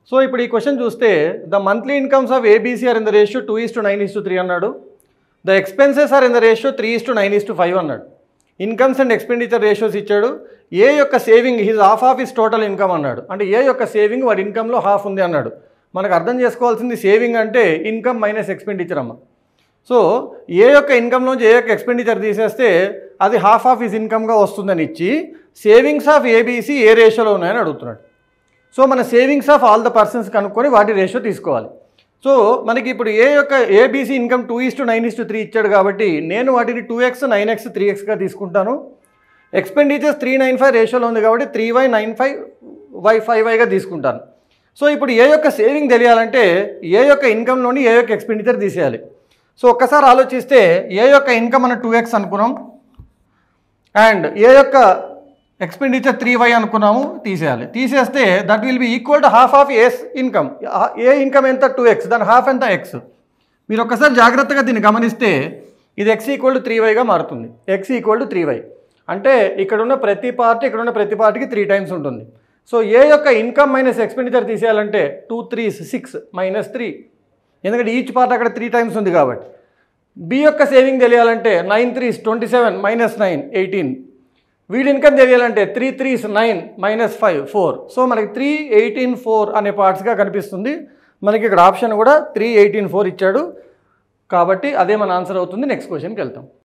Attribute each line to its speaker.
Speaker 1: So ఇప్పుడు ఈ question చూస్తే the monthly incomes of ABC are in the ratio 2:9:3 అన్నాడు. The expenses are in the ratio 3:9:5 అన్నాడు. Incomes and expenditure ratios ఇచ్చాడు. A యొక్క saving is half of his total income అన్నాడు. అంటే ఏ యొక్క సేవింగ్ వాడి ఇన్కంలో హాఫ్ ఉంది అన్నాడు. మనకు అర్థం చేసుకోవాల్సింది సేవింగ్ అంటే ఇన్కమ్ మైనస్ ఎక్స్పెండిచర్ అమ్మ. సో ఏ యొక్క ఇన్కంలోంచి ఏ యొక్క ఎక్స్పెండిచర్ తీసేస్తే అది హాఫ్ ఆఫ్ హిజ్ ఇన్కమ్గా వస్తుందని ఇచ్చి సేవింగ్స్ ఆఫ్ ఏబీసీ ఏ రేషియోలో ఉన్నాయని అడుగుతున్నాడు. సో మన savings of all the persons కనుక్కొని వాటి రేషియో తీసుకోవాలి. సో మనకి ఇప్పుడు ఏ యొక్క ఏబీసీ ఇన్కమ్ 2:9:3 ఇచ్చాడు కాబట్టి నేను వాటిని 2x 9x 3xగా తీసుకుంటాను. ఎక్స్పెండిచర్స్ 395 రేషియోలో ఉంది కాబట్టి 3y 95 y 5yగా తీసుకుంటాను. సో ఇప్పుడు ఏ యొక్క సేవింగ్ తెలియాలంటే ఏ యొక్క ఇన్కంలోని ఏ యొక్క ఎక్స్పెండిచర్ తీసేయాలి. సో ఒక్కసారి ఆలోచిస్తే ఏ యొక్క ఇన్కమ్ మనం 2x అనుకున్నాం అండ్ ఏ యొక్క ఎక్స్పెండిచర్ 3y అనుకున్నాము తీసేయాలి. తీసేస్తే that will be equal to half of A's income. A income ఎంత 2x, దాని హాఫ్ ఎంత x. మీరు ఒక్కసారి జాగ్రత్తగా దీన్ని గమనిస్తే ఇది x = 3yగా మారుతుంది. x = 3y అంటే ఇక్కడున్న ప్రతి పార్టీ ఇక్కడున్న ప్రతి పార్టీకి 3 టైమ్స్ ఉంటుంది. సో ఏ యొక్క ఇన్కమ్ మైనస్ ఎక్స్పెండిచర్ తీసేయాలంటే 2 3s 6 -3, ఎందుకంటే ఈచ్ పార్ట్ అక్కడ 3 టైమ్స్ ఉంది కాబట్టి. బి యొక్క సేవింగ్ తెలియాలంటే 9 3s 27 -9 18. వీడి ఇన్కమ్ తెలియాలంటే 3 3s 9 -5 4. సో మనకి 3 18 4 అనే పార్ట్స్గా కనిపిస్తుంది. మనకి ఇక్కడ ఆప్షన్ కూడా 3 18 4 ఇచ్చాడు కాబట్టి అదే మన ఆన్సర్ అవుతుంది. నెక్స్ట్ క్వశ్చన్కి వెళ్తాం.